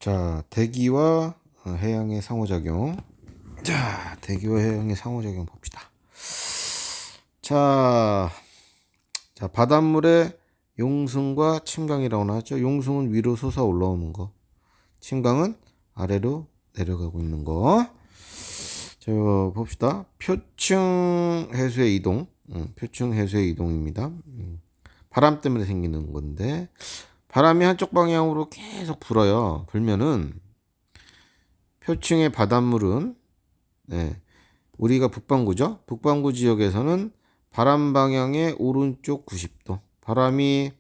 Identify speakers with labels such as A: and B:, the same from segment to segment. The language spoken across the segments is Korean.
A: 자, 대기와 해양의 상호작용. 자, 대기와 해양의 상호작용 봅시다. 자, 바닷물에 용승과 침강이라고 나왔죠. 용승은 위로 솟아 올라오는 거, 침강은 아래로 내려가고 있는 거. 자, 봅시다. 표층 해수의 이동. 표층 해수의 이동입니다. 바람 때문에 생기는 건데, 바람이 한쪽 방향으로 계속 불어요. 불면은 표층의 바닷물은 우리가 북반구죠. 북반구 지역에서는 바람 방향의 오른쪽 90도. 바람이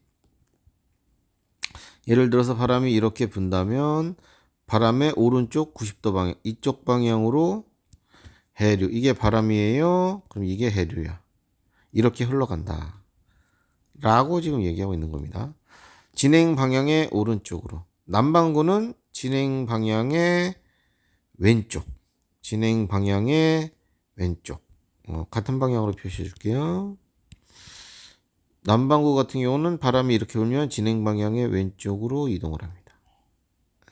A: 예를 들어서 바람이 이렇게 분다면 바람의 오른쪽 90도 방향, 이쪽 방향으로 해류. 이게 바람이에요. 그럼 이게 해류야. 이렇게 흘러간다. 라고 지금 얘기하고 있는 겁니다. 진행 방향의 오른쪽으로. 남반구는 진행 방향의 왼쪽. 진행 방향의 왼쪽. 같은 방향으로 표시해 줄게요. 남반구 같은 경우는 바람이 이렇게 불면 진행 방향의 왼쪽으로 이동을 합니다.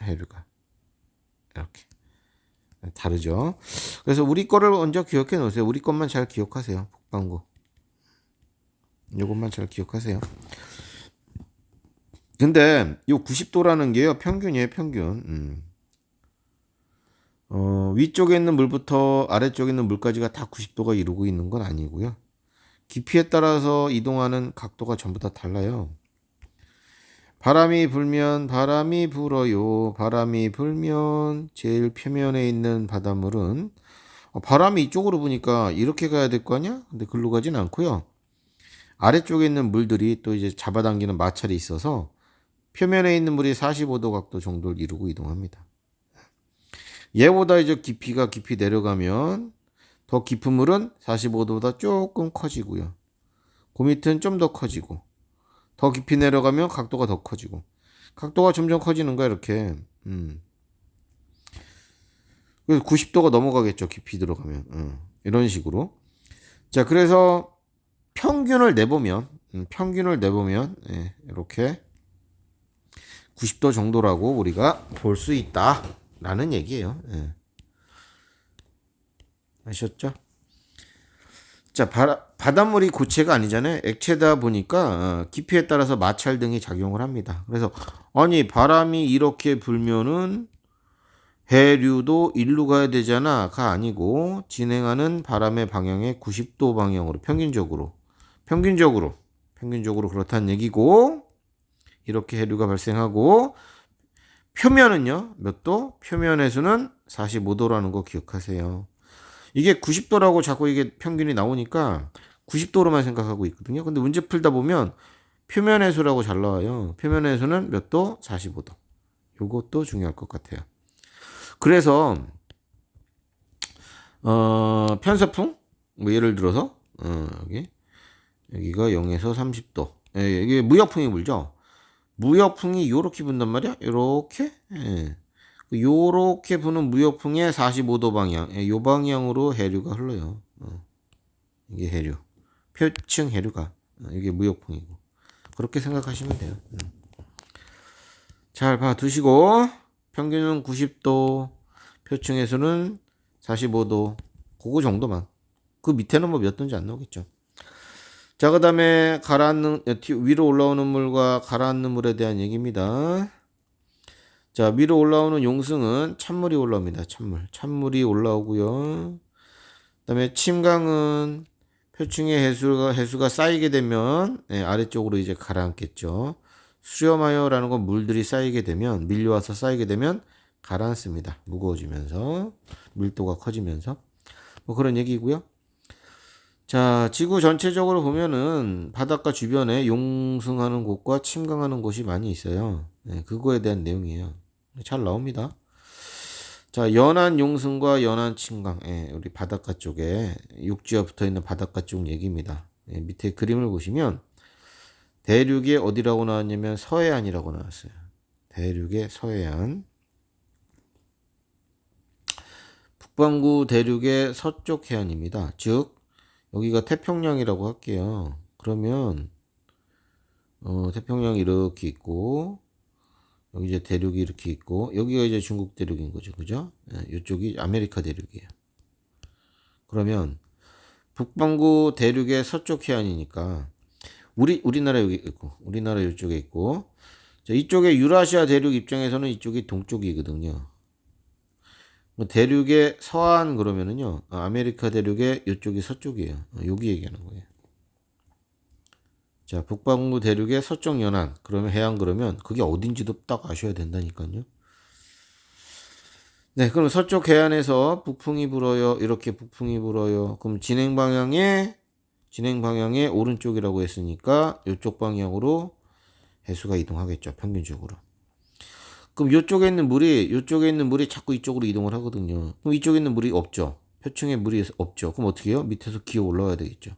A: 해류가. 이렇게. 다르죠. 그래서 우리 거를 먼저 기억해 놓으세요. 우리 것만 잘 기억하세요. 북반구. 이것만 잘 기억하세요. 근데 이 90도라는 게요, 평균이에요, 평균. 위쪽에 있는 물부터 아래쪽에 있는 물까지가 다 90도가 이루고 있는 건 아니고요. 깊이에 따라서 이동하는 각도가 전부 다 달라요. 바람이 불면 바람이 불어요. 바람이 불면 제일 표면에 있는 바닷물은 바람이 이쪽으로 부니까 이렇게 가야 될 거 아니야? 근데 글로 가진 않고요. 아래쪽에 있는 물들이 또 이제 잡아당기는 마찰이 있어서 표면에 있는 물이 45도 각도 정도를 이루고 이동합니다. 얘보다 이제 깊이가 깊이 내려가면 더 깊은 물은 45도보다 조금 커지고요. 그 밑은 좀 더 커지고, 더 깊이 내려가면 각도가 더 커지고, 각도가 점점 커지는 거야, 이렇게. 그래서 90도가 넘어가겠죠, 깊이 들어가면. 이런 식으로. 자, 그래서 평균을 내보면 이렇게 90도 정도라고 우리가 볼 수 있다라는 얘기예요. 아셨죠? 자, 바닷물이 고체가 아니잖아요. 액체다 보니까 깊이에 따라서 마찰 등이 작용을 합니다. 그래서 아니 바람이 이렇게 불면은 해류도 일로 가야 되잖아가 아니고 진행하는 바람의 방향의 90도 방향으로 평균적으로 그렇다는 얘기고, 이렇게 해류가 발생하고 표면은요 몇 도? 표면에서는 45도라는 거 기억하세요. 이게 90도라고 자꾸 이게 평균이 나오니까 90도로만 생각하고 있거든요. 근데 문제 풀다 보면 표면해수라고 잘 나와요. 표면해수는 몇 도? 45도. 요것도 중요할 것 같아요. 그래서 편서풍 뭐 예를 들어서 여기가 0에서 30도. 이게 무역풍이 불죠. 무역풍이 요렇게 분단 말이야. 요렇게. 요렇게 부는 무역풍의 45도 방향, 요 방향으로 해류가 흘러요. 이게 해류. 표층 해류가. 이게 무역풍이고. 그렇게 생각하시면 돼요. 잘 봐두시고, 평균은 90도, 표층에서는 45도, 그거 정도만. 그 밑에는 뭐 몇 도인지 안 나오겠죠. 자, 그 다음에 위로 올라오는 물과 가라앉는 물에 대한 얘기입니다. 자, 위로 올라오는 용승은 찬물이 올라옵니다. 찬물이 올라오고요. 그다음에 침강은 표층의 해수가 쌓이게 되면 아래쪽으로 이제 가라앉겠죠. 수렴하여라는 건 물들이 쌓이게 되면, 밀려와서 쌓이게 되면 가라앉습니다. 무거워지면서 밀도가 커지면서 뭐 그런 얘기고요. 자, 지구 전체적으로 보면은 바닷가 주변에 용승하는 곳과 침강하는 곳이 많이 있어요. 그거에 대한 내용이에요. 잘 나옵니다. 자, 연안 용승과 연안 침강. 우리 바닷가 쪽에 육지와 붙어 있는 바닷가 쪽 얘기입니다. 밑에 그림을 보시면 대륙이 어디라고 나왔냐면 서해안이라고 나왔어요. 대륙의 서해안. 북반구 대륙의 서쪽 해안입니다. 즉 여기가 태평양이라고 할게요. 그러면 태평양이 이렇게 있고 여기 이제 대륙이 이렇게 있고 여기가 이제 중국 대륙인 거죠. 그죠? 이쪽이 아메리카 대륙이에요. 그러면 북반구 대륙의 서쪽 해안이니까 우리나라 여기 있고 우리나라 이쪽에 있고 자, 이쪽에 유라시아 대륙 입장에서는 이쪽이 동쪽이거든요. 대륙의 서안 그러면은요. 아메리카 대륙의 이쪽이 서쪽이에요. 여기 얘기하는 거예요. 자, 북반구 대륙의 서쪽 연안 그러면 해안 그러면 그게 어딘지도 딱 아셔야 된다니까요. 네, 그럼 서쪽 해안에서 북풍이 불어요. 이렇게 북풍이 불어요. 그럼 진행 방향의 오른쪽이라고 했으니까 이쪽 방향으로 해수가 이동하겠죠. 평균적으로. 그럼 이쪽에 있는 물이 자꾸 이쪽으로 이동을 하거든요. 그럼 이쪽에 있는 물이 없죠. 표층에 물이 없죠. 그럼 어떻게 해요? 밑에서 기어 올라와야 되겠죠.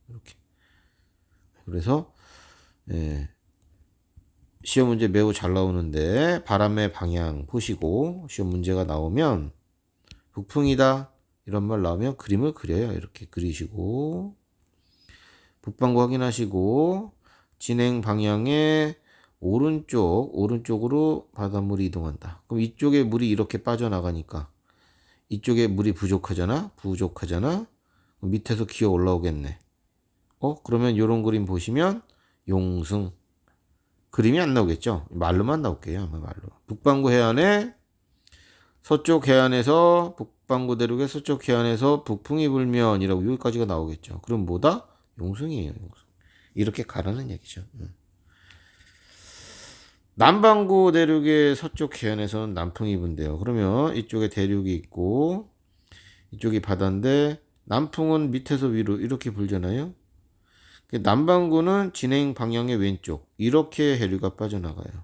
A: 이렇게. 그래서 시험 문제 매우 잘 나오는데 바람의 방향 보시고 시험 문제가 나오면 북풍이다 이런 말 나오면 그림을 그려요. 이렇게 그리시고 북반구 확인하시고 진행 방향의 오른쪽으로 바닷물이 이동한다. 그럼 이쪽에 물이 이렇게 빠져나가니까 이쪽에 물이 부족하잖아. 그럼 밑에서 기어 올라오겠네. 그러면 이런 그림 보시면 용승 그림이 안 나오겠죠. 말로만 나올게요. 아마 말로. 북반구 해안의 서쪽 해안에서 북반구 대륙의 서쪽 해안에서 북풍이 불면이라고 여기까지가 나오겠죠. 그럼 뭐다? 용승이에요. 용승. 이렇게 가라는 얘기죠. 남반구 대륙의 서쪽 해안에서는 남풍이 분대요. 그러면 이쪽에 대륙이 있고 이쪽이 바다인데 남풍은 밑에서 위로 이렇게 불잖아요. 남반구는 진행 방향의 왼쪽 이렇게 해류가 빠져나가요.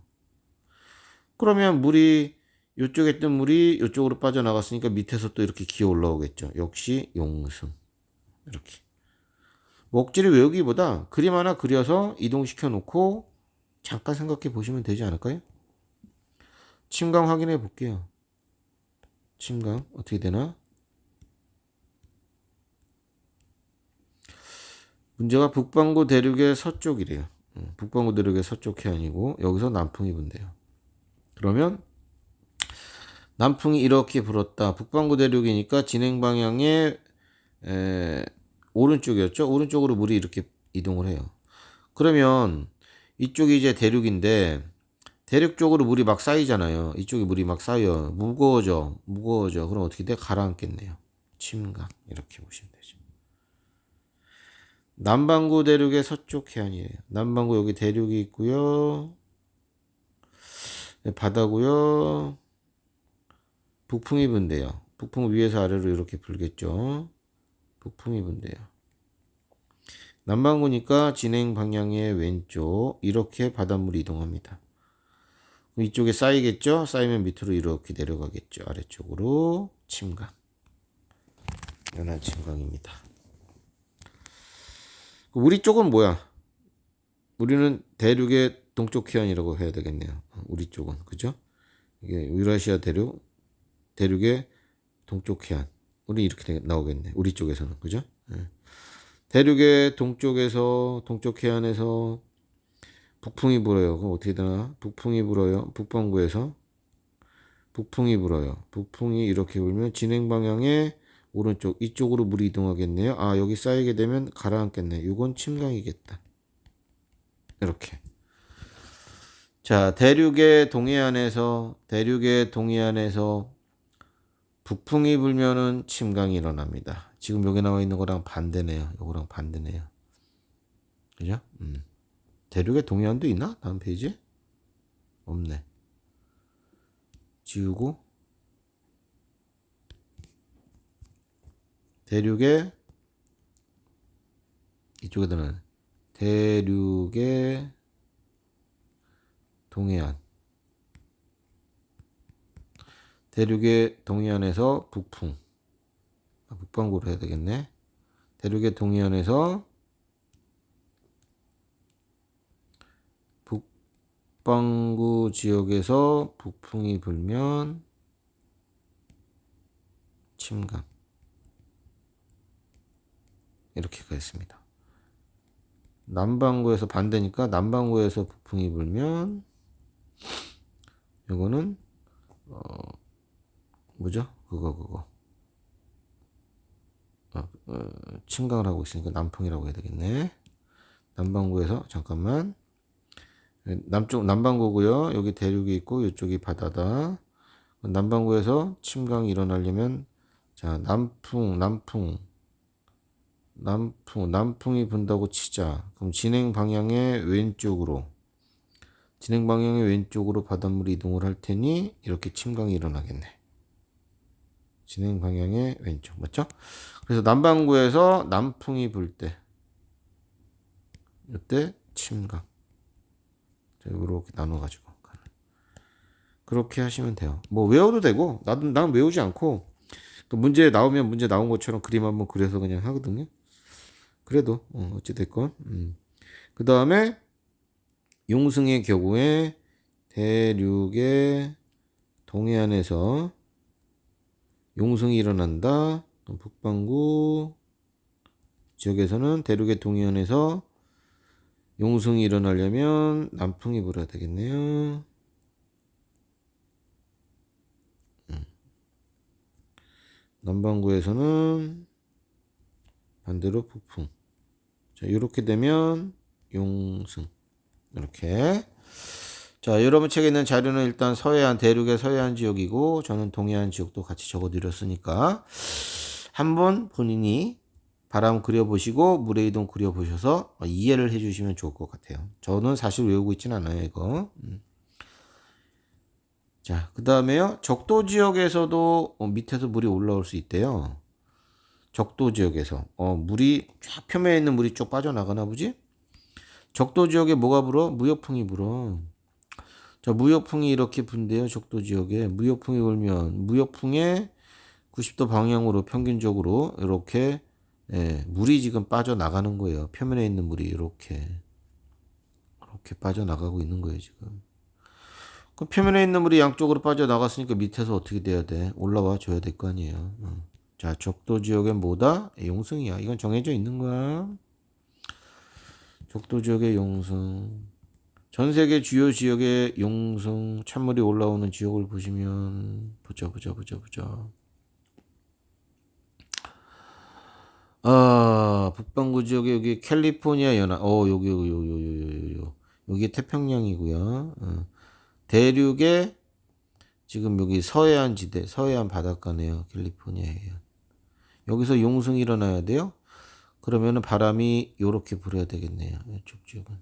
A: 그러면 이쪽에 있던 물이 이쪽으로 빠져나갔으니까 밑에서 또 이렇게 기어 올라오겠죠. 역시 용승. 이렇게. 목지를 외우기보다 그림 하나 그려서 이동시켜 놓고 잠깐 생각해 보시면 되지 않을까요? 침강 확인해 볼게요. 침강 어떻게 되나? 문제가 북반구 대륙의 서쪽이래요. 북반구 대륙의 서쪽 해안이고 여기서 남풍이 분대요. 그러면 남풍이 이렇게 불었다. 북반구 대륙이니까 진행 방향의 오른쪽이었죠. 오른쪽으로 물이 이렇게 이동을 해요. 그러면 이쪽이 이제 대륙인데 대륙 쪽으로 물이 막 쌓이잖아요. 이쪽에 물이 막 쌓여 무거워져. 그럼 어떻게 돼? 가라앉겠네요. 침강 이렇게 보시면 되죠. 남반구 대륙의 서쪽 해안이에요. 남반구 여기 대륙이 있고요. 바다고요. 북풍이 분대요. 북풍 위에서 아래로 이렇게 불겠죠. 북풍이 분대요. 남반구니까 진행 방향의 왼쪽 이렇게 바닷물이 이동합니다. 이쪽에 쌓이겠죠? 쌓이면 밑으로 이렇게 내려가겠죠. 아래쪽으로 침강. 연안 침강입니다. 우리 쪽은 뭐야? 우리는 대륙의 동쪽 해안이라고 해야 되겠네요. 우리 쪽은 그죠? 이게 유라시아 대륙의 동쪽 해안. 우리 이렇게 나오겠네. 우리 쪽에서는 그죠? 대륙의 동쪽 해안에서 북풍이 불어요. 그럼 어떻게 되나? 북풍이 불어요. 북반구에서 북풍이 불어요. 북풍이 이렇게 불면 진행 방향의 오른쪽 이쪽으로 물이 이동하겠네요. 여기 쌓이게 되면 가라앉겠네. 이건 침강이겠다. 이렇게. 자, 대륙의 동해안에서 북풍이 불면은 침강이 일어납니다. 지금 여기 나와 있는 거랑 반대네요. 요거랑 반대네요. 그죠? 대륙의 동해안도 있나? 다음 페이지? 없네. 지우고 대륙의 이쪽에다는 대륙의 동해안 대륙의 동해안에서 북풍 북반구로 해야 되겠네. 대륙의 동해안에서 북반구 지역에서 북풍이 불면 침강 이렇게 가겠습니다. 남반구에서 반대니까 남반구에서 북풍이 불면 이거는 뭐죠? 그거 침강을 하고 있으니까 남풍이라고 해야 되겠네. 남반구에서 잠깐만 남쪽 남반구고요. 여기 대륙이 있고 이쪽이 바다다. 남반구에서 침강이 일어나려면 자 남풍이 분다고 치자. 그럼 진행 방향의 왼쪽으로 바닷물이 이동을 할 테니 이렇게 침강이 일어나겠네. 진행 방향의 왼쪽 맞죠? 그래서 남반구에서 남풍이 불 때 이때 침강. 자, 이렇게 나눠가지고 그렇게 하시면 돼요. 뭐 외워도 되고 난 외우지 않고 또 문제 나오면 문제 나온 것처럼 그림 한번 그려서 그냥 하거든요. 그래도 어찌 됐건 그 다음에 용승의 경우에 대륙의 동해안에서 용승이 일어난다. 북반구 지역에서는 대륙의 동해안에서 용승이 일어나려면 남풍이 불어야 되겠네요. 남반구에서는 반대로 북풍. 자, 이렇게 되면 용승. 이렇게. 자, 여러분 책에 있는 자료는 일단 대륙의 서해안 지역이고 저는 동해안 지역도 같이 적어드렸으니까 한번 본인이 바람 그려보시고 물의 이동 그려보셔서 이해를 해주시면 좋을 것 같아요. 저는 사실 외우고 있진 않아요, 이거. 자, 그 다음에요. 적도 지역에서도 밑에서 물이 올라올 수 있대요. 적도 지역에서 물이 쫙 표면에 있는 물이 쭉 빠져나가나 보지? 적도 지역에 뭐가 불어? 무역풍이 불어. 자, 무역풍이 이렇게 분대요. 적도 지역에 무역풍이 불면 무역풍의 90도 방향으로 평균적으로 이렇게 물이 지금 빠져나가는 거예요. 표면에 있는 물이 이렇게 빠져나가고 있는 거예요, 지금. 그럼 표면에 있는 물이 양쪽으로 빠져나갔으니까 밑에서 어떻게 돼야 돼? 올라와 줘야 될 거 아니에요. 자, 적도 지역엔 뭐다? 용승이야. 이건 정해져 있는 거야. 적도 지역의 용승. 전 세계 주요 지역의 용승 찬물이 올라오는 지역을 보시면 보자. 북반구 지역에 여기 캘리포니아 연안. 여기 태평양이고요. 대륙에 지금 여기 서해안 지대, 서해안 바닷가네요. 캘리포니아에요. 여기서 용승이 일어나야 돼요. 그러면은 바람이 요렇게 불어야 되겠네요. 이쪽 지역은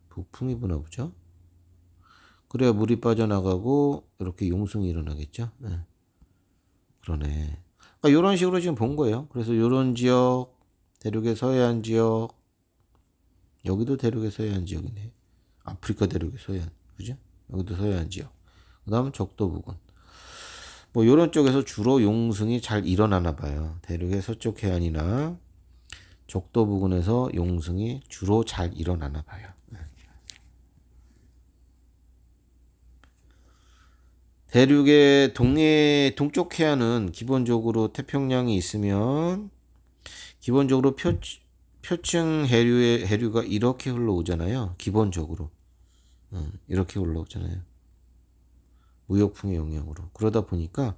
A: 북풍이 부나 보죠. 그래야 물이 빠져나가고 이렇게 용승이 일어나겠죠. 그러네. 그러니까 이런 식으로 지금 본 거예요. 그래서 이런 지역, 대륙의 서해안 지역, 여기도 대륙의 서해안 지역이네. 아프리카 대륙의 서해안, 그죠? 여기도 서해안 지역. 그 다음 적도 부근. 뭐 이런 쪽에서 주로 용승이 잘 일어나나 봐요. 대륙의 서쪽 해안이나 적도 부근에서 용승이 주로 잘 일어나나 봐요. 대륙의 동쪽 해안은 기본적으로 태평양이 있으면 기본적으로 표층 해류가 이렇게 흘러오잖아요. 기본적으로 이렇게 흘러오잖아요. 무역풍의 영향으로. 그러다 보니까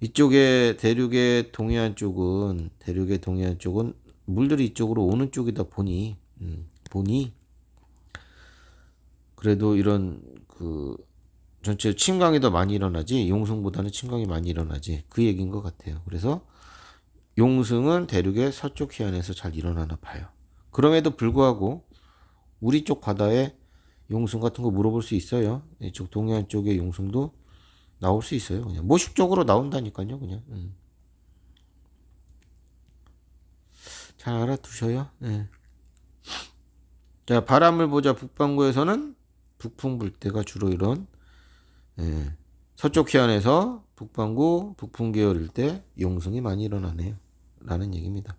A: 이쪽에 대륙의 동해안 쪽은 물들이 이쪽으로 오는 쪽이다 보니 그래도 이런 전체 침강이 더 많이 일어나지 용승보다는 침강이 많이 일어나지 그 얘기인 것 같아요. 그래서 용승은 대륙의 서쪽 해안에서 잘 일어나나 봐요. 그럼에도 불구하고 우리 쪽 바다에 용승 같은 거 물어볼 수 있어요. 이쪽 동해안 쪽의 용승도 나올 수 있어요. 그냥 모식적으로 나온다니까요. 그냥 잘 알아두셔요. 네. 자, 바람을 보자. 북반구에서는 북풍 불 때가 주로 이런 서쪽 해안에서 북반구 북풍 계열일 때 용승이 많이 일어나네요. 라는 얘기입니다.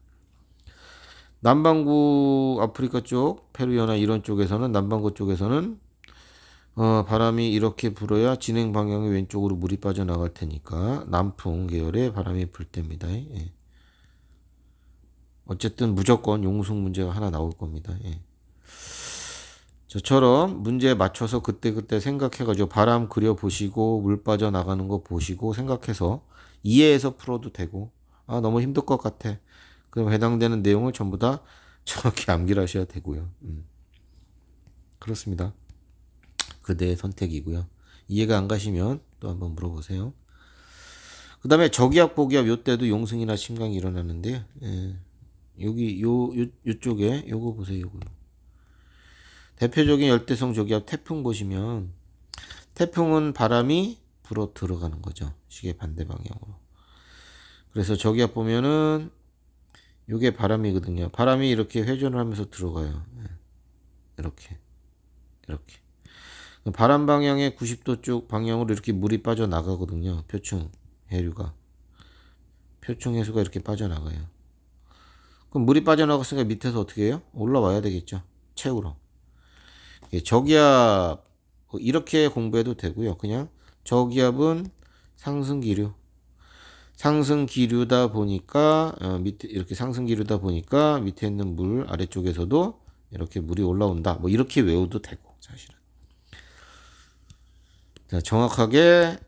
A: 남반구 아프리카 쪽, 페루나 이런 쪽에서는 남반구 쪽에서는 바람이 이렇게 불어야 진행 방향의 왼쪽으로 물이 빠져나갈 테니까 남풍 계열의 바람이 불 때입니다. 예. 어쨌든 무조건 용승 문제가 하나 나올 겁니다. 예. 저처럼 문제에 맞춰서 그때그때 생각해가지고 바람 그려보시고 물 빠져나가는 거 보시고 생각해서 이해해서 풀어도 되고, 아, 너무 힘들 것 같아. 그럼 해당되는 내용을 전부 다 정확히 암기를 하셔야 되고요. 그렇습니다. 그대의 선택이고요. 이해가 안 가시면 또 한번 물어보세요. 그 다음에 저기압 고기압 요때도 용승이나 침강이 일어나는데요. 예. 여기 요쪽에 요거 보세요. 요거. 대표적인 열대성 저기압 태풍 보시면 태풍은 바람이 불어 들어가는 거죠. 시계 반대 방향으로. 그래서 저기압 보면은 요게 바람이거든요. 바람이 이렇게 회전을 하면서 들어가요. 예. 이렇게. 이렇게. 바람 방향의 90도 쪽 방향으로 이렇게 물이 빠져나가거든요. 표층 해류가. 표층 해수가 이렇게 빠져나가요. 그럼 물이 빠져나갔으니까 밑에서 어떻게 해요? 올라와야 되겠죠. 채우러. 저기압 이렇게 공부해도 되고요. 그냥 저기압은 상승기류. 상승기류다 보니까 밑에 이렇게 상승기류다 보니까 밑에 있는 물 아래쪽에서도 이렇게 물이 올라온다. 뭐 이렇게 외워도 되고 사실은. 자, 정확하게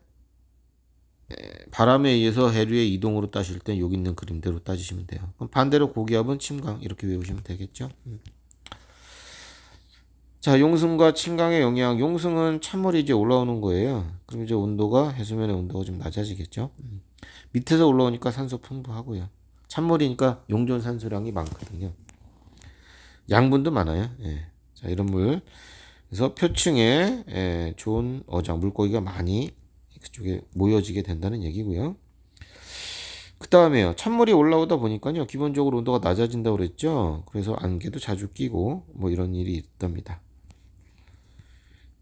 A: 바람에 의해서 해류의 이동으로 따실 때 여기 있는 그림대로 따지시면 돼요. 그럼 반대로 고기압은 침강 이렇게 외우시면 되겠죠. 자, 용승과 침강의 영향. 용승은 찬물이 이제 올라오는 거예요. 그럼 이제 온도가 해수면의 온도가 좀 낮아지겠죠. 밑에서 올라오니까 산소 풍부하고요. 찬물이니까 용존 산소량이 많거든요. 양분도 많아요. 예. 자, 이런 물. 그래서 표층에 좋은 어장 물고기가 많이 그쪽에 모여지게 된다는 얘기고요. 그 다음에요. 찬물이 올라오다 보니까요. 기본적으로 온도가 낮아진다고 그랬죠. 그래서 안개도 자주 끼고 뭐 이런 일이 있답니다.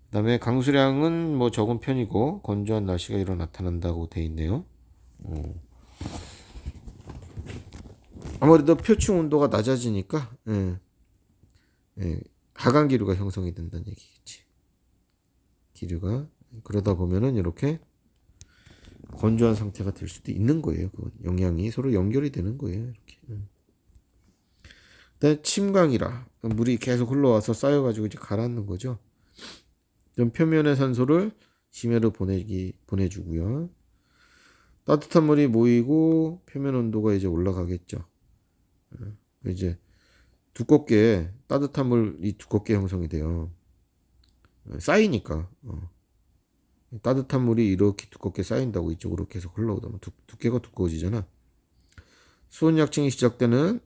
A: 그 다음에 강수량은 뭐 적은 편이고 건조한 날씨가 이로 나타난다고 돼 있네요. 아무래도 표층 온도가 낮아지니까 하강 기류가 형성이 된다는 얘기겠지. 기류가 그러다 보면은 이렇게 건조한 상태가 될 수도 있는 거예요. 그건 영향이 서로 연결이 되는 거예요. 이렇게. 그다음 침강이라 물이 계속 흘러와서 쌓여가지고 이제 가라앉는 거죠. 그럼 표면의 산소를 심해로 보내주고요. 따뜻한 물이 모이고 표면 온도가 이제 올라가겠죠. 이제 두껍게 따뜻한 물이 두껍게 형성이 돼요. 쌓이니까. 따뜻한 물이 이렇게 두껍게 쌓인다고 이쪽으로 계속 흘러오다 보면 두께가 두꺼워지잖아. 수온 약층이 시작되는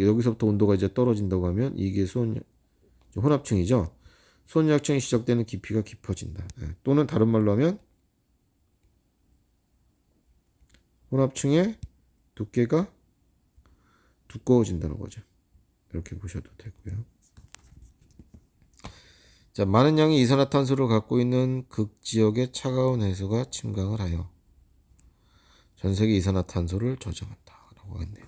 A: 여기서부터 온도가 이제 떨어진다고 하면 이게 혼합층이죠. 수온 약층이 시작되는 깊이가 깊어진다. 또는 다른 말로 하면 혼합층의 두께가 두꺼워진다는 거죠. 이렇게 보셔도 되고요. 자, 많은 양의 이산화탄소를 갖고 있는 극지역의 차가운 해수가 침강을 하여 전 세계 이산화탄소를 저장한다라고 하겠네요.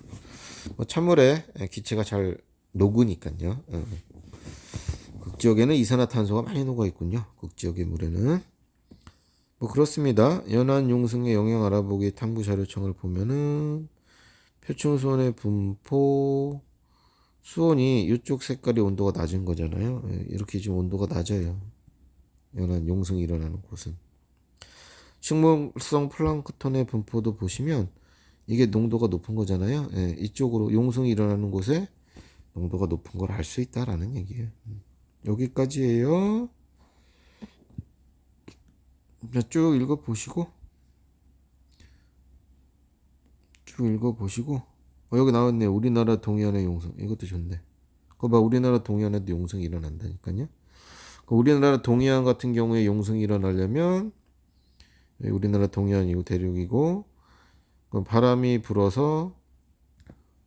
A: 뭐 찬물에 기체가 잘 녹으니까요. 극지역에는 이산화탄소가 많이 녹아 있군요. 극지역의 물에는. 뭐 그렇습니다. 연안 용승의 영향 알아보기 탐구 자료청을 보면은 표층 수온의 분포 수온이 이쪽 색깔이 온도가 낮은 거잖아요. 이렇게 지금 온도가 낮아요. 연안 용승이 일어나는 곳은. 식물성 플랑크톤의 분포도 보시면 이게 농도가 높은 거잖아요. 이쪽으로 용승이 일어나는 곳에 농도가 높은 걸 알 수 있다라는 얘기예요. 여기까지예요. 쭉 읽어보시고 여기 나왔네요. 우리나라 동해안의 용승. 이것도 좋네. 그거 봐, 우리나라 동해안에도 용승이 일어난다니까요. 우리나라 동해안 같은 경우에 용승이 일어나려면 우리나라 동해안이고 대륙이고 바람이 불어서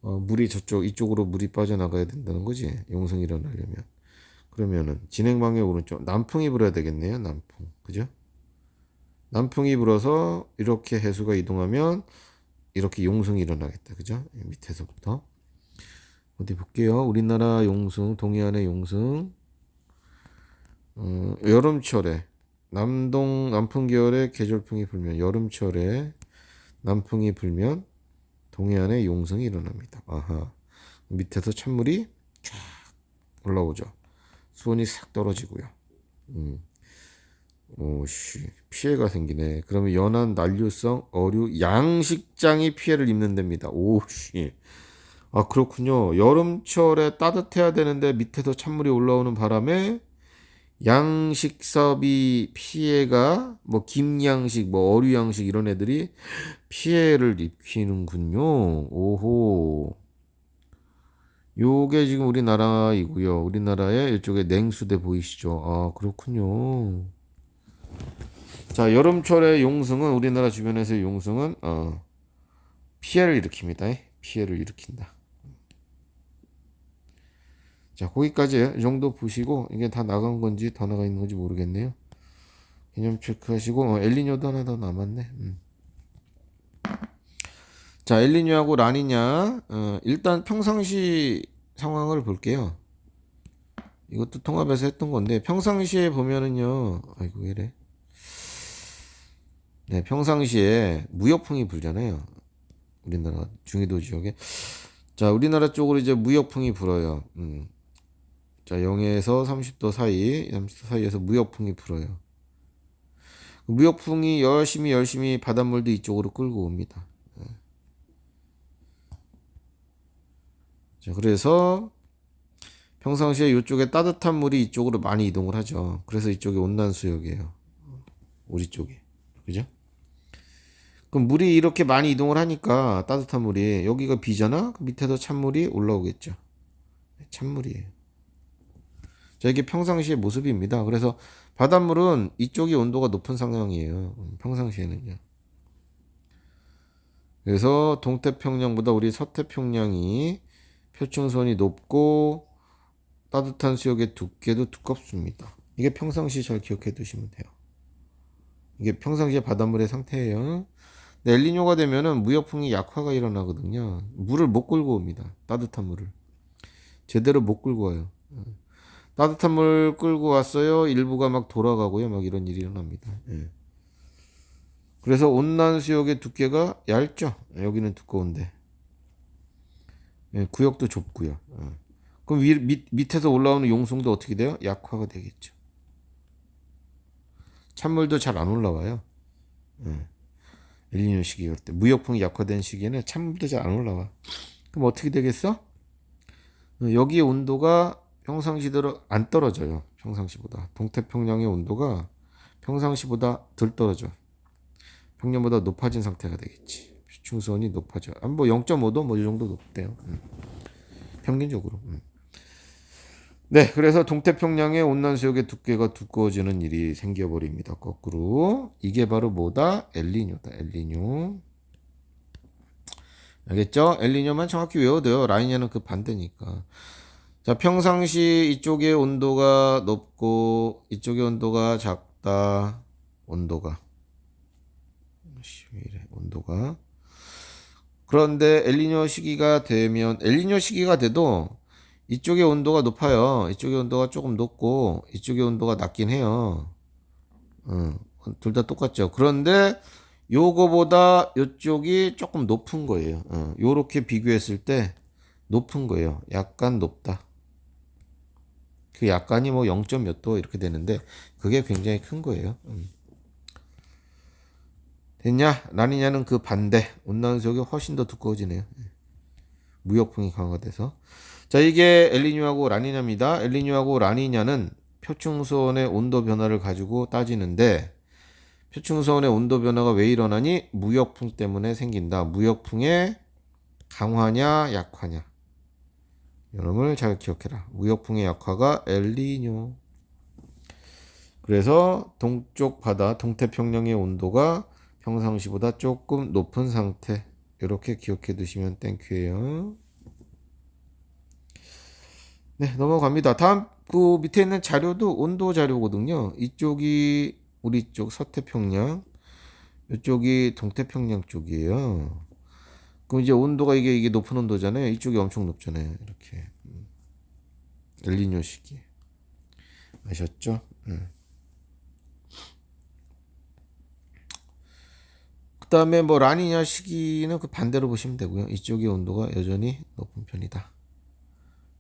A: 물이 이쪽으로 물이 빠져나가야 된다는 거지. 용승이 일어나려면. 그러면은 진행방의 오른쪽 남풍이 불어야 되겠네요. 남풍. 그죠? 남풍이 불어서 이렇게 해수가 이동하면 이렇게 용승이 일어나겠다. 그죠? 밑에서부터. 어디 볼게요. 우리나라 용승, 동해안의 용승. 여름철에 남풍 계열의 계절풍이 불면 여름철에 남풍이 불면 동해안에 용승이 일어납니다. 아하. 밑에서 찬물이 쫙 올라오죠. 수온이 싹 떨어지고요. 오씨, 피해가 생기네. 그러면 연안, 난류성, 어류, 양식장이 피해를 입는 데입니다. 오씨. 아, 그렇군요. 여름철에 따뜻해야 되는데 밑에서 찬물이 올라오는 바람에 양식섭이 피해가 뭐 김양식, 뭐 어류양식 이런 애들이 피해를 입히는군요. 오호. 요게 지금 우리나라이고요. 우리나라의 이쪽에 냉수대 보이시죠? 아, 그렇군요. 자, 여름철에 용승은 우리나라 주변에서의 용승은 피해를 일으킵니다. 피해를 일으킨다. 자, 거기까지 이 정도 보시고 이게 다 나간 건지 더 나가 있는 건지 모르겠네요. 개념 체크하시고 엘니뇨도 하나 더 남았네. 자, 엘니뇨하고 라니냐 일단 평상시 상황을 볼게요. 이것도 통합해서 했던 건데 평상시에 보면은요. 아이고 왜 이래. 네, 평상시에 무역풍이 불잖아요. 우리나라 중위도 지역에. 자, 우리나라 쪽으로 이제 무역풍이 불어요. 자, 0에서 30도 사이, 30도 사이에서 무역풍이 불어요. 무역풍이 열심히 바닷물도 이쪽으로 끌고 옵니다. 자, 그래서 평상시에 이쪽에 따뜻한 물이 이쪽으로 많이 이동을 하죠. 그래서 이쪽이 온난수역이에요. 우리 쪽에. 그죠? 그럼 물이 이렇게 많이 이동을 하니까 따뜻한 물이 여기가 비잖아? 밑에서 찬물이 올라오겠죠. 찬물이에요. 자, 이게 평상시의 모습입니다. 그래서 바닷물은 이쪽이 온도가 높은 상황이에요. 평상시에는요. 그래서 동태평양보다 우리 서태평양이 표층선이 높고 따뜻한 수역의 두께도 두껍습니다. 이게 평상시 잘 기억해 두시면 돼요. 이게 평상시의 바닷물의 상태예요. 엘니뇨가 되면은 무역풍이 약화가 일어나거든요. 물을 못 끌고 옵니다. 따뜻한 물을. 제대로 못 끌고 와요. 따뜻한 물 끌고 왔어요. 일부가 막 돌아가고요. 막 이런 일이 일어납니다. 예. 그래서 온난수역의 두께가 얇죠. 여기는 두꺼운데. 예, 구역도 좁고요. 그럼 밑에서 올라오는 용성도 어떻게 돼요? 약화가 되겠죠. 찬물도 잘 안 올라와요. 예. 엘니뇨 시기 올 때. 무역풍이 약화된 시기에는 찬물도 잘 안 올라와. 그럼 어떻게 되겠어? 여기의 온도가 평상시대로 안 떨어져요. 평상시보다. 동태평양의 온도가 평상시보다 덜 떨어져. 평년보다 높아진 상태가 되겠지. 표층수온이 높아져. 뭐 0.5도 뭐 이 정도 높대요. 평균적으로. 네, 그래서 동태평양의 온난수역의 두께가 두꺼워지는 일이 생겨버립니다. 거꾸로. 이게 바로 뭐다? 엘니뇨다. 엘니뇨. 알겠죠? 엘니뇨만 정확히 외워도 돼요. 라니냐는 그 반대니까. 자, 평상시 이쪽의 온도가 높고 이쪽의 온도가 작다. 온도가. 왜 이래? 온도가. 그런데 엘니뇨 시기가 되면 엘니뇨 시기가 돼도 이쪽의 온도가 높아요. 이쪽의 온도가 조금 높고 이쪽의 온도가 낮긴 해요. 둘 다 똑같죠. 그런데 요거보다 이쪽이 조금 높은 거예요. 요렇게 비교했을 때 높은 거예요. 약간 높다. 그 약간이 뭐 0. 몇 도 이렇게 되는데 그게 굉장히 큰 거예요. 됐냐? 라니냐는 그 반대. 온난수역이 훨씬 더 두꺼워지네요. 무역풍이 강화돼서. 자, 이게 엘니뇨하고 라니냐입니다. 엘니뇨하고 라니냐는 표층수온의 온도 변화를 가지고 따지는데 표층수온의 온도 변화가 왜 일어나니? 무역풍 때문에 생긴다. 무역풍의 강화냐 약화냐. 이놈을 잘 기억해라. 무역풍의 약화가 엘니뇨. 그래서 동쪽 바다 동태평양의 온도가 평상시보다 조금 높은 상태. 이렇게 기억해 두시면 땡큐예요. 네, 넘어갑니다. 다음 그 밑에 있는 자료도 온도 자료거든요. 이쪽이 우리 쪽 서태평양, 이쪽이 동태평양 쪽이에요. 그럼 이제 온도가 이게 높은 온도잖아요. 이쪽이 엄청 높잖아요. 이렇게 엘니뇨 시기 아셨죠? 그 다음에 뭐 라니냐 시기는 그 반대로 보시면 되고요. 이쪽의 온도가 여전히 높은 편이다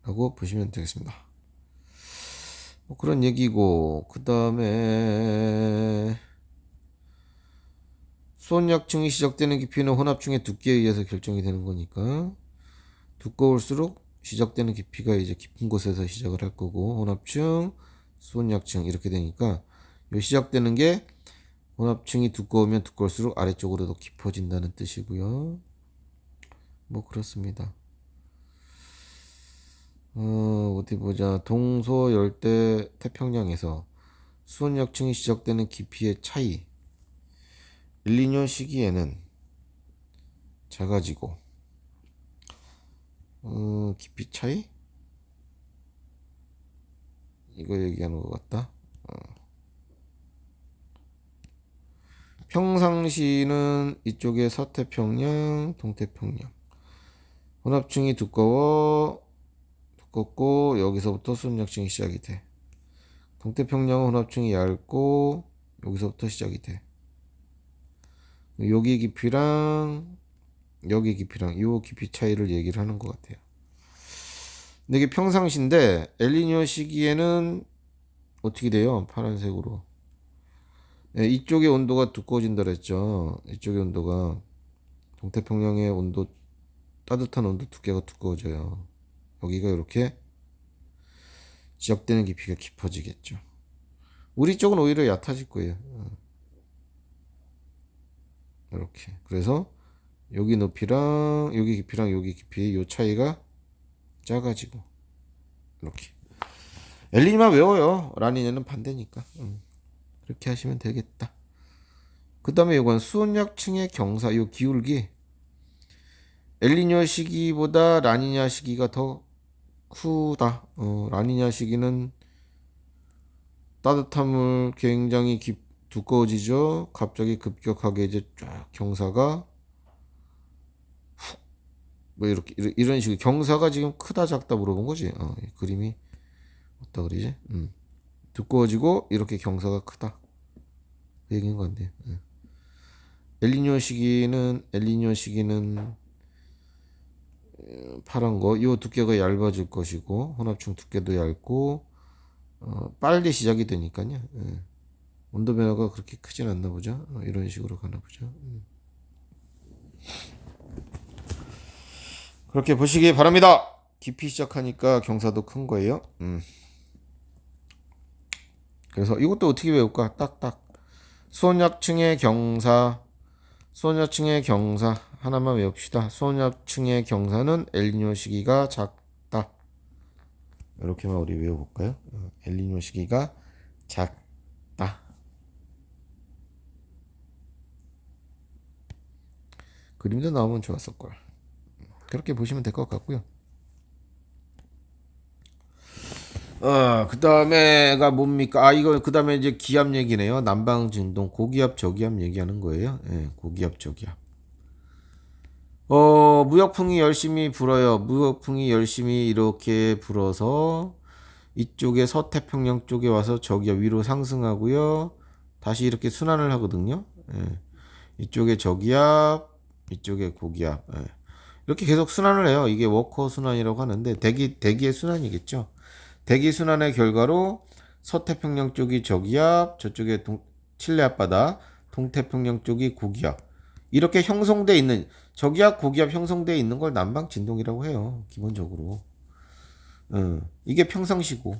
A: 라고 보시면 되겠습니다. 뭐 그런 얘기고, 그 다음에 수온약층이 시작되는 깊이는 혼합층의 두께에 의해서 결정이 되는 거니까 두꺼울수록 시작되는 깊이가 이제 깊은 곳에서 시작을 할 거고, 혼합층, 수온약층 이렇게 되니까 요 시작되는 게 혼합층이 두꺼우면 두꺼울수록 아래쪽으로 더 깊어진다는 뜻이고요. 뭐 그렇습니다. 어디 보자. 동서 열대 태평양에서 수온약층이 시작되는 깊이의 차이. 엘니뇨 시기에는 작아지고, 깊이 차이? 이거 얘기하는 것 같다. 평상시는 이쪽에 서태평양, 동태평양. 혼합층이 두껍고 여기서부터 수온약층이 시작이 돼. 동태평양은 혼합층이 얇고 여기서부터 시작이 돼. 여기 깊이랑 여기 깊이랑 요 깊이 차이를 얘기를 하는 것 같아요. 근데 이게 평상시인데 엘니뇨 시기에는 어떻게 돼요? 파란색으로. 네, 이쪽의 온도가 두꺼워진다 그랬죠. 이쪽의 온도가 동태평양의 온도 따뜻한 온도 두께가 두꺼워져요. 여기가 이렇게 지적되는 깊이가 깊어지겠죠. 우리 쪽은 오히려 얕아질 거예요. 이렇게. 그래서 여기 높이랑 여기 깊이랑 여기 깊이 요 차이가 작아지고 이렇게. 엘니뇨만 외워요. 라니냐는 반대니까. 그렇게 하시면 되겠다. 그 다음에 이건 수온약층의 경사, 요 기울기. 엘니뇨 시기보다 라니냐 시기가 더 크다. 라니냐 시기는 따뜻한 물 굉장히 두꺼워지죠. 갑자기 급격하게 이제 쫙 경사가 뭐 이렇게 이런 식으로 경사가 지금 크다 작다 물어본 거지. 이 그림이 어디다 그리지? 두꺼워지고 이렇게 경사가 크다. 그 얘기인 건데. 엘니뇨 시기는 파란 거, 이 두께가 얇아질 것이고 혼합층 두께도 얇고 빨리 시작이 되니까요. 온도 변화가 그렇게 크진 않나 보죠. 이런 식으로 가나 보죠. 그렇게 보시기 바랍니다. 깊이 시작하니까 경사도 큰 거예요. 그래서 이것도 어떻게 외울까? 딱딱. 수온약층의 경사 하나만 외웁시다. 수온약층의 경사는 엘니뇨 시기가 작다. 이렇게만 우리 외워볼까요? 엘니뇨 시기가 작다. 그림도 나오면 좋았을걸. 그렇게 보시면 될 것 같고요. 그 다음에가 뭡니까? 이거 그 다음에 이제 기압 얘기네요. 난방 진동, 고기압, 저기압 얘기하는 거예요. 고기압, 저기압. 무역풍이 열심히 불어요. 무역풍이 열심히 이렇게 불어서 이쪽에 서태평양 쪽에 와서 저기압 위로 상승하고요. 다시 이렇게 순환을 하거든요. 이쪽에 저기압, 이쪽에 고기압. 이렇게 계속 순환을 해요. 이게 워커 순환이라고 하는데 대기의 순환이겠죠. 대기 순환의 결과로 서태평양 쪽이 저기압, 저쪽에 칠레 앞바다, 동태평양 쪽이 고기압. 이렇게 형성돼 있는 저기압, 고기압 형성돼 있는 걸 난방 진동이라고 해요. 기본적으로. 이게 평상시고.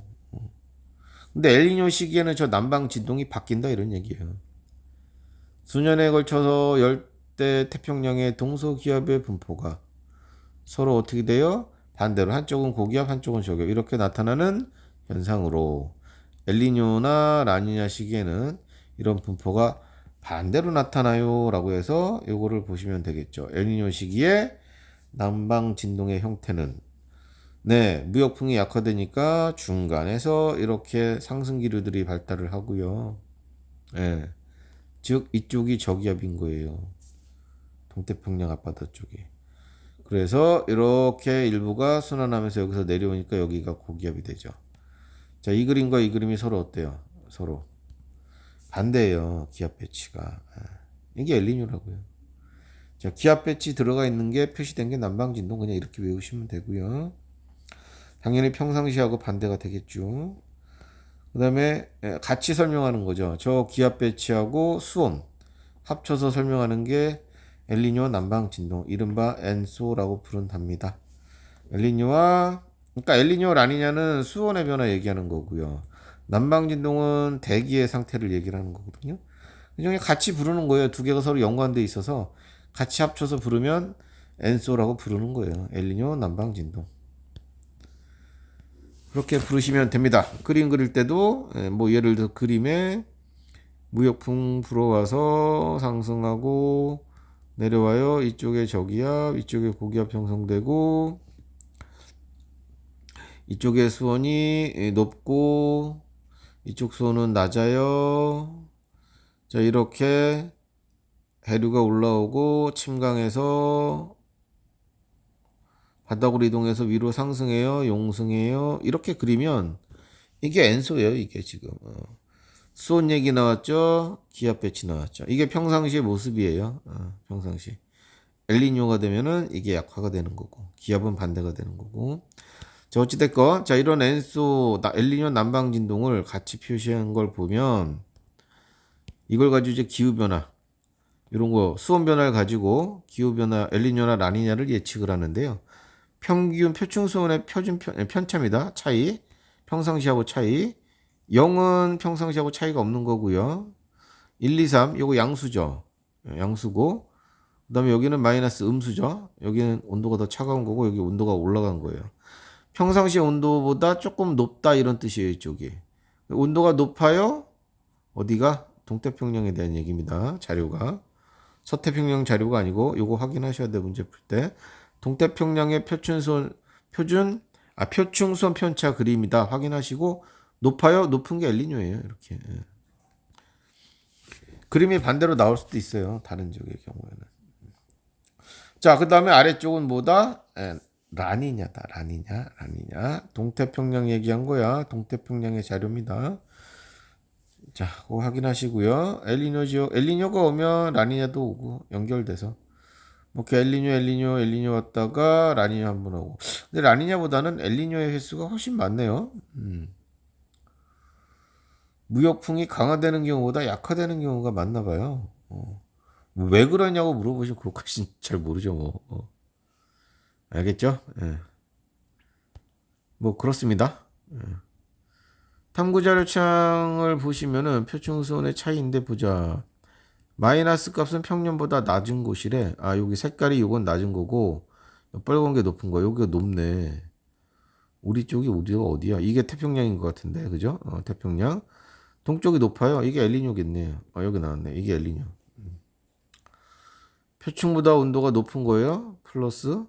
A: 근데 엘니뇨 시기에는 저 난방 진동이 바뀐다 이런 얘기예요. 수년에 걸쳐서 열대 태평양의 동서기압의 분포가 서로 어떻게 돼요? 반대로 한쪽은 고기압, 한쪽은 저기압 이렇게 나타나는 현상으로 엘니뇨나 라니냐 시기에는 이런 분포가 반대로 나타나요 라고 해서 요거를 보시면 되겠죠. 엘니뇨 시기에 난방 진동의 형태는 무역풍이 약화되니까 중간에서 이렇게 상승 기류들이 발달을 하고요. 즉 이쪽이 저기압인 거예요. 동태평양 앞바다 쪽이. 그래서 이렇게 일부가 순환하면서 여기서 내려오니까 여기가 고기압이 되죠. 자, 이 그림과 이 그림이 서로 어때요? 서로 반대예요. 기압 배치가. 이게 엘니뇨라고요. 자, 기압 배치 들어가 있는 게 표시된 게 난방 진동 그냥 이렇게 외우시면 되고요. 당연히 평상시하고 반대가 되겠죠. 그다음에 같이 설명하는 거죠. 저 기압 배치하고 수온 합쳐서 설명하는 게 엘니뇨 난방 진동, 이른바 엔소라고 부른답니다. 엘니뇨와 그러니까 엘니뇨 라니냐는 수온의 변화 얘기하는 거고요. 난방 진동은 대기의 상태를 얘기를 하는 거거든요. 이 중에 같이 부르는 거예요. 두 개가 서로 연관돼 있어서 같이 합쳐서 부르면 엔소라고 부르는 거예요. 엘니뇨 난방 진동. 그렇게 부르시면 됩니다. 그림 그릴 때도 뭐 예를 들어 그림에 무역풍 불어와서 상승하고 내려와요. 이쪽에 저기압, 이쪽에 고기압 형성되고 이쪽에 수온이 높고 이쪽 수온은 낮아요. 자, 이렇게 해류가 올라오고 침강에서 바닥으로 이동해서 위로 상승해요. 용승해요. 이렇게 그리면 이게 엔소예요. 이게 지금 수온 얘기 나왔죠. 기압 배치 나왔죠. 이게 평상시의 모습이에요. 평상시. 엘니뇨가 되면은 이게 약화가 되는 거고 기압은 반대가 되는 거고. 자, 어찌됐건 자, 이런 엔소 엘니뇨 난방 진동을 같이 표시한 걸 보면 이걸 가지고 이제 기후 변화 이런 거 수온 변화를 가지고 기후 변화 엘니뇨나 라니냐를 예측을 하는데요. 평균 표충 수온의 표준 편차입니다. 차이. 평상시하고 차이. 0은 평상시하고 차이가 없는 거고요. 1, 2, 3 요거 양수죠. 양수고 그다음에 여기는 마이너스 음수죠. 여기는 온도가 더 차가운 거고 여기 온도가 올라간 거예요. 평상시 온도보다 조금 높다 이런 뜻이에요. 이쪽이. 온도가 높아요. 어디가? 동태평양에 대한 얘기입니다. 자료가. 서태평양 자료가 아니고 요거 확인하셔야 돼요. 문제 풀 때. 동태평양의 표충수온 편차 그림이다. 확인하시고 높아요. 높은 게 엘니뇨예요. 이렇게. 그림이 반대로 나올 수도 있어요. 다른 지역의 경우에는. 자, 그 다음에 아래쪽은 뭐다? 라니냐다. 라니냐. 동태평양 얘기한 거야. 동태평양의 자료입니다. 자, 그거 확인하시고요. 엘니뇨가 오면 라니냐도 오고 연결돼서 뭐 엘니뇨 왔다가 라니냐 한번 오고. 근데 라니냐보다는 엘니뇨의 횟수가 훨씬 많네요. 무역풍이 강화되는 경우보다 약화되는 경우가 많나 봐요. 뭐왜 그러냐고 물어보시면 그것까지는 잘 모르죠. 뭐. 알겠죠? 예. 뭐 그렇습니다. 예. 탐구자료창을 보시면은 표충수온의 차이인데 보자. 마이너스 값은 평년보다 낮은 곳이래. 아, 여기 색깔이 이건 낮은 거고 빨간 게 높은 거. 여기가 높네. 우리 쪽이 어디야? 이게 태평양인 것 같은데, 그죠? 태평양. 동쪽이 높아요. 이게 엘니뇨겠네요. 여기 나왔네. 이게 엘니뇨. 표층보다 온도가 높은 거예요. 플러스.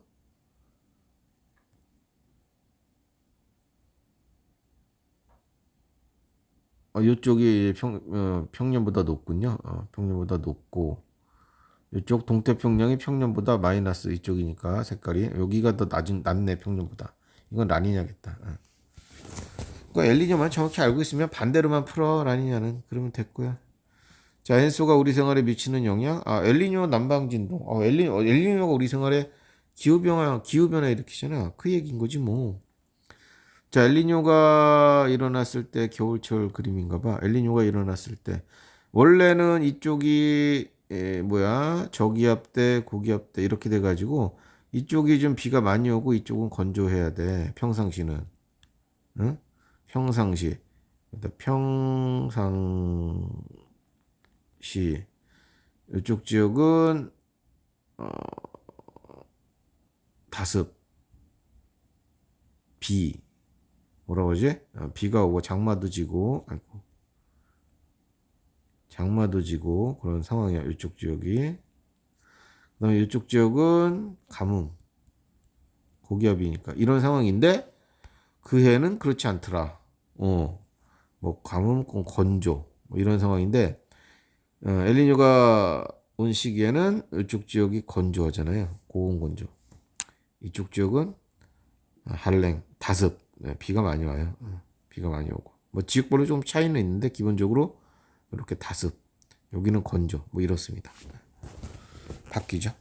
A: 이쪽이 평년보다 높군요. 평년보다 높고. 이쪽 동태평양이 평년보다 마이너스 이쪽이니까 색깔이. 여기가 더 낮네, 평년보다. 이건 라니냐겠다. 그러니까 엘니뇨만 정확히 알고 있으면 반대로만 풀어, 라니냐는. 그러면 됐고요. 자, 엔소가 우리 생활에 미치는 영향. 엘니뇨 난방진동. 엘니뇨가 우리 생활에 기후변화 일으키잖아. 그 얘기인 거지, 뭐. 자, 엘니뇨가 일어났을 때 겨울철 그림인가 봐. 엘니뇨가 일어났을 때. 원래는 이쪽이, 저기압대, 고기압대 이렇게 돼가지고 이쪽이 좀 비가 많이 오고 이쪽은 건조해야 돼. 평상시는. 응? 평상시. 평상시. 이쪽 지역은 다습, 비, 뭐라고 그러지? 비가 오고 장마도 지고, 장마도 지고 그런 상황이야. 이쪽 지역이. 그다음에 이쪽 지역은 가뭄, 고기압이니까 이런 상황인데 그 해는 그렇지 않더라. 뭐 가뭄, 건조 뭐 이런 상황인데 엘니뇨가 온 시기에는 이쪽 지역이 건조하잖아요. 고온 건조. 이쪽 지역은 한랭, 다습, 비가 많이 와요. 비가 많이 오고. 뭐 지역별로 좀 차이는 있는데 기본적으로 이렇게 다습. 여기는 건조. 뭐 이렇습니다. 바뀌죠.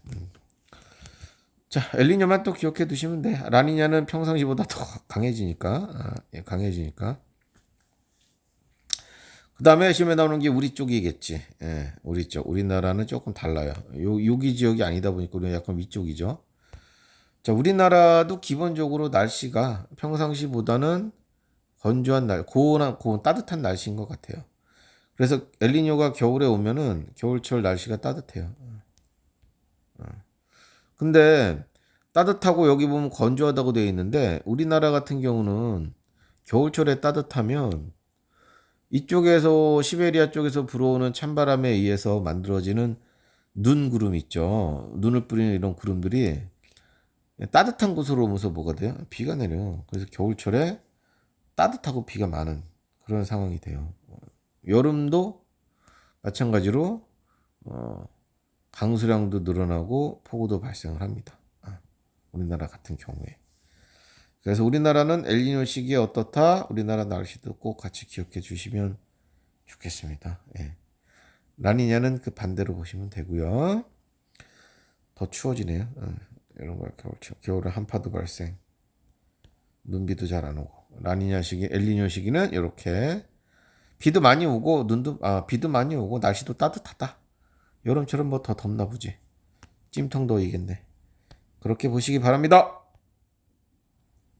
A: 자, 엘니뇨만 또 기억해 두시면 돼. 라니냐는 평상시보다 더 강해지니까. 강해지니까. 그 다음에 시험에 나오는 게 우리 쪽이겠지. 예, 우리 쪽. 우리나라는 조금 달라요. 여기 지역이 아니다 보니까 우리는 약간 위쪽이죠. 자, 우리나라도 기본적으로 날씨가 평상시보다는 건조한 고온 따뜻한 날씨인 것 같아요. 그래서 엘니뇨가 겨울에 오면은 겨울철 날씨가 따뜻해요. 근데 따뜻하고 여기 보면 건조하다고 되어 있는데 우리나라 같은 경우는 겨울철에 따뜻하면 이쪽에서 시베리아 쪽에서 불어오는 찬바람에 의해서 만들어지는 눈 구름 있죠. 눈을 뿌리는 이런 구름들이 따뜻한 곳으로 오면서 뭐가 돼요? 비가 내려요. 그래서 겨울철에 따뜻하고 비가 많은 그런 상황이 돼요. 여름도 마찬가지로 강수량도 늘어나고 폭우도 발생을 합니다. 우리나라 같은 경우에. 그래서 우리나라는 엘니뇨 시기에 어떻다? 우리나라 날씨도 꼭 같이 기억해 주시면 좋겠습니다. 예. 라니냐는 그 반대로 보시면 되고요. 더 추워지네요. 이런 거 겨울에 한파도 발생, 눈비도 잘 안 오고. 라니냐 시기, 엘니뇨 시기는 이렇게 비도 많이 오고 비도 많이 오고 날씨도 따뜻하다. 여름처럼 뭐 더 덥나 보지. 찜통더위겠네. 그렇게 보시기 바랍니다.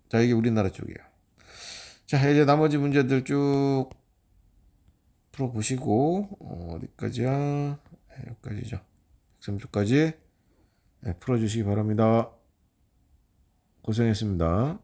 A: 자, 이게 우리나라 쪽이에요. 자, 이제 나머지 문제들 쭉 풀어보시고 어디까지야? 네, 여기까지죠. 130까지 풀어주시기 바랍니다. 고생했습니다.